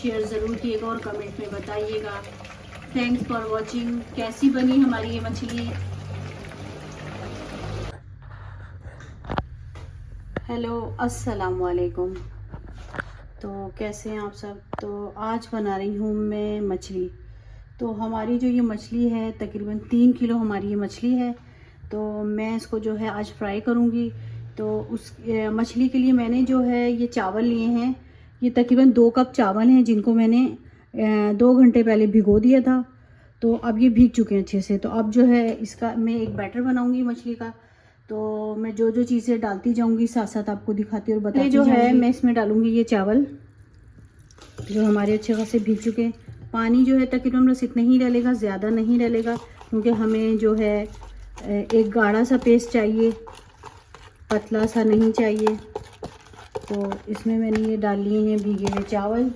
Share ज़रूर कीजिएगा और कमेंट में बताइएगा। Thanks for watching. कैसी बनी हमारी ये मछली। हेलो, अस्सलाम वालेकुम। तो कैसे हैं आप सब। तो आज बना रही हूँ मैं मछली। तो हमारी जो ये मछली है तकरीबन 3 किलो हमारी ये मछली है। तो मैं इसको जो है आज फ्राई करूँगी। तो उस मछली के लिए मैंने जो है ये चावल लिए हैं। ये तकरीबन 2 कप चावल हैं जिनको मैंने 2 घंटे पहले भिगो दिया था। तो अब ये भीग चुके हैं अच्छे से। तो अब जो है इसका मैं एक बैटर बनाऊँगी मछली का। तो मैं जो जो चीज़ें डालती जाऊँगी साथ साथ आपको दिखाती और बताती जो है मैं इसमें डालूँगी ये चावल जो हमारे अच्छे खासे भीग चुके हैं। पानी जो है तकरीबन बस इतना ही डालेगा, ज़्यादा नहीं डालेगा, क्योंकि हमें जो है एक गाढ़ा सा पेस्ट चाहिए, पतला सा नहीं चाहिए। तो इसमें मैंने ये डाल लिए हैं भीगे हुए चावल।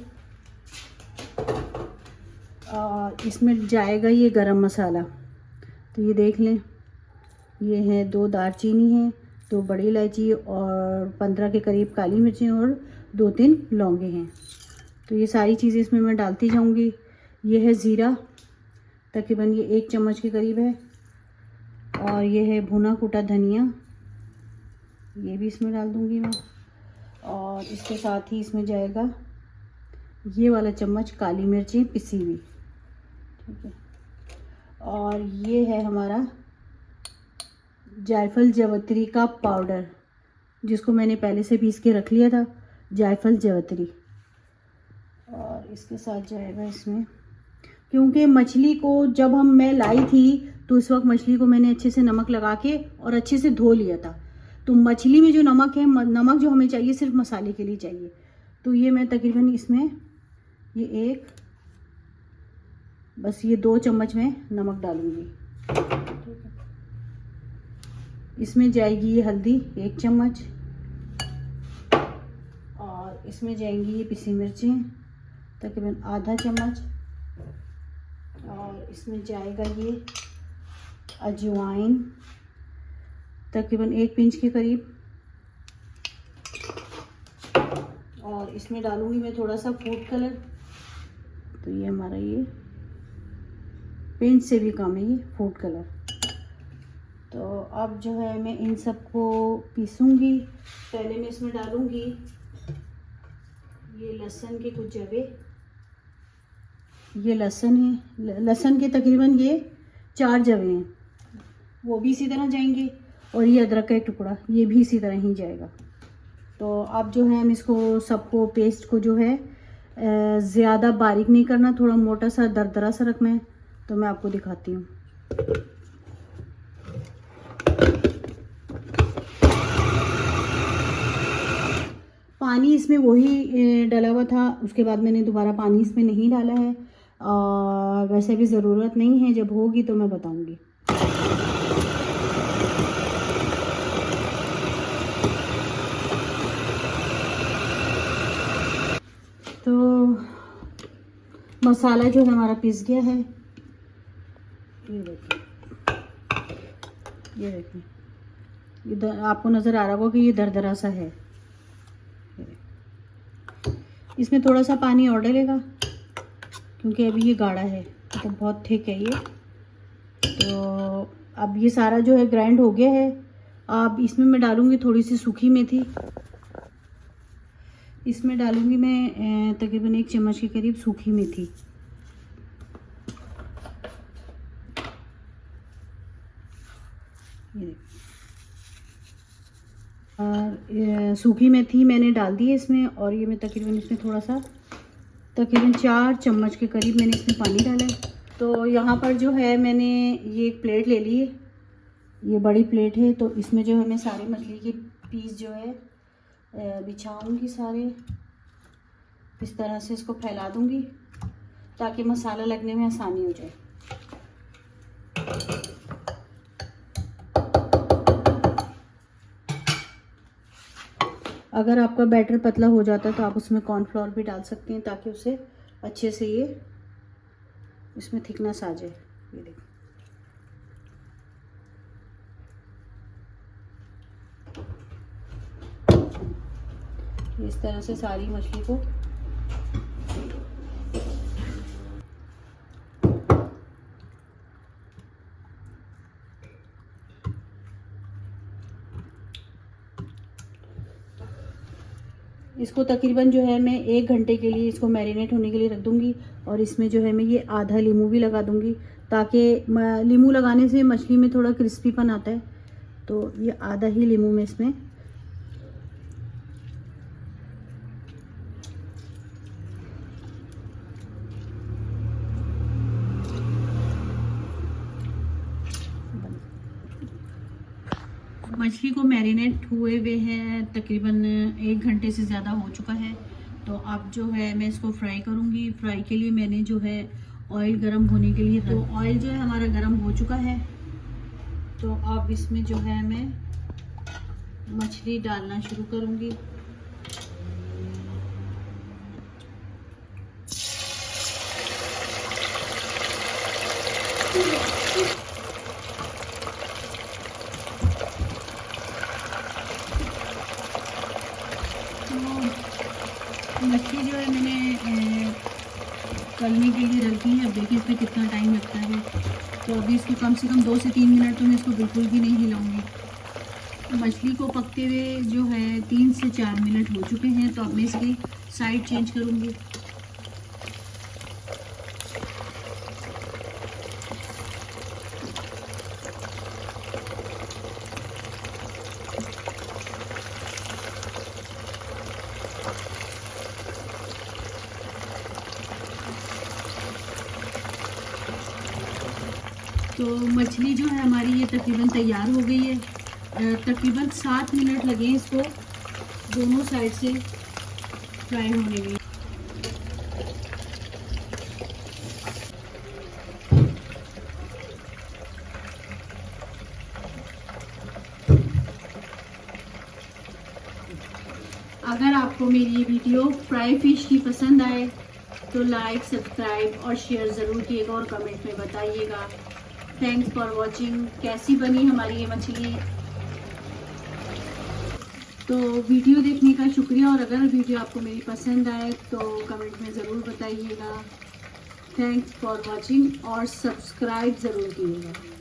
और इसमें जाएगा ये गरम मसाला। तो ये देख लें, ये है 2 दालचीनी है, 2 बड़ी इलायची और 15 के करीब काली मिर्चें और 2-3 लौंगे हैं। तो ये सारी चीज़ें इसमें मैं डालती जाऊंगी। ये है ज़ीरा, तकरीबन ये 1 चम्मच के करीब है। और ये है भुना कूटा धनिया, ये भी इसमें डाल दूंगी मैं। और इसके साथ ही इसमें जाएगा ये वाला चम्मच काली मिर्ची पिसी हुई, ठीक है। और ये है हमारा जायफल जवतरी का पाउडर, जिसको मैंने पहले से पीस के रख लिया था, जायफल जवतरी। और इसके साथ जाएगा इसमें, क्योंकि मछली को जब मैं लाई थी तो इस वक्त मछली को मैंने अच्छे से नमक लगा के और अच्छे से धो लिया था। तो मछली में जो नमक है, नमक जो हमें चाहिए सिर्फ मसाले के लिए चाहिए। तो ये मैं तकरीबन इसमें ये बस ये 2 चम्मच में नमक डालूंगी, ठीक है। इसमें जाएगी ये हल्दी 1 चम्मच। और इसमें जाएंगी ये पिसी मिर्चें तकरीबन आधा चम्मच। और इसमें जाएगा ये अजवाइन तकरीबन 1 पिंच के करीब। और इसमें डालूंगी मैं थोड़ा सा फूड कलर। तो ये हमारा ये पिंच से भी कम है ये फूड कलर। तो अब जो है मैं इन सबको पीसूंगी। पहले मैं इसमें डालूंगी ये लहसुन के कुछ जवे। ये लहसुन है, लहसुन के तकरीबन ये 4 जवे हैं, वो भी इसी तरह जाएंगे। और ये अदरक का एक टुकड़ा, ये भी इसी तरह ही जाएगा। तो अब जो है हम इसको सबको पेस्ट को जो है ज़्यादा बारीक नहीं करना, थोड़ा मोटा सा दरदरा सा रखना है। तो मैं आपको दिखाती हूँ। पानी इसमें वही डला हुआ था, उसके बाद मैंने दोबारा पानी इसमें नहीं डाला है। और वैसे भी ज़रूरत नहीं है, जब होगी तो मैं बताऊंगी। तो मसाला जो है हमारा पिस गया है। ये देखिए, ये देखिए, ये आपको नज़र आ रहा होगा कि ये दरदरा सा है। इसमें थोड़ा सा पानी और डलेगा, क्योंकि अभी ये गाढ़ा है, तो बहुत थिक है ये। तो अब ये सारा जो है ग्राइंड हो गया है। अब इसमें मैं डालूँगी थोड़ी सी सूखी मेथी। इसमें डालूँगी मैं तकरीबन 1 चम्मच के करीब सूखी मेथी। ये और सूखी मेथी मैंने डाल दी है इसमें। और ये मैं तकरीबन इसमें थोड़ा सा तकरीबन 4 चम्मच के करीब मैंने इसमें पानी डाला है। तो यहाँ पर जो है मैंने ये एक प्लेट ले ली है, ये बड़ी प्लेट है। तो इसमें जो है मैं सारे मछली के पीस जो है बिछाऊंगी सारे। इस तरह से इसको फैला दूंगी ताकि मसाला लगने में आसानी हो जाए। अगर आपका बैटर पतला हो जाता है तो आप उसमें कॉर्नफ्लोर भी डाल सकते हैं, ताकि उससे अच्छे से ये इसमें थिकनेस आ जाए। ये देखिए, इस तरह से सारी मछली को इसको तकरीबन जो है मैं 1 घंटे के लिए इसको मैरिनेट होने के लिए रख दूँगी। और इसमें जो है मैं ये आधा नींबू भी लगा दूँगी, ताकि नींबू लगाने से मछली में थोड़ा क्रिस्पीपन आता है। तो ये आधा ही नींबू में इसमें मछली को मैरिनेट हुए हुए हैं तकरीबन 1 घंटे से ज़्यादा हो चुका है। तो अब जो है मैं इसको फ्राई करूँगी। फ्राई के लिए मैंने जो है ऑयल गरम होने के लिए, तो ऑयल जो है हमारा गरम हो चुका है। तो अब इसमें जो है मैं मछली डालना शुरू करूँगी। मछली जो है मैंने तलने के लिए रख दी है। अब देखिए इसमें कितना टाइम लगता है। तो अभी इसको कम से कम 2 से 3 मिनट तो मैं इसको बिल्कुल भी नहीं हिलाऊंगी। मछली को पकते हुए जो है 3 से 4 मिनट हो चुके हैं। तो अब मैं इसकी साइड चेंज करूँगी। तो मछली जो है हमारी ये तकरीबन तैयार हो गई है। तकरीबन 7 मिनट लगे इसको दोनों साइड से फ्राई होने में। अगर आपको मेरी ये वीडियो फ्राई फिश की पसंद आए तो लाइक, सब्सक्राइब और शेयर ज़रूर कीजिएगा और कमेंट में बताइएगा। Thanks for watching. कैसी बनी हमारी ये मछली? तो वीडियो देखने का शुक्रिया। और अगर वीडियो आपको मेरी पसंद आए तो कमेंट में ज़रूर बताइएगा। थैंक्स फॉर वॉचिंग और सब्सक्राइब ज़रूर कीजिएगा।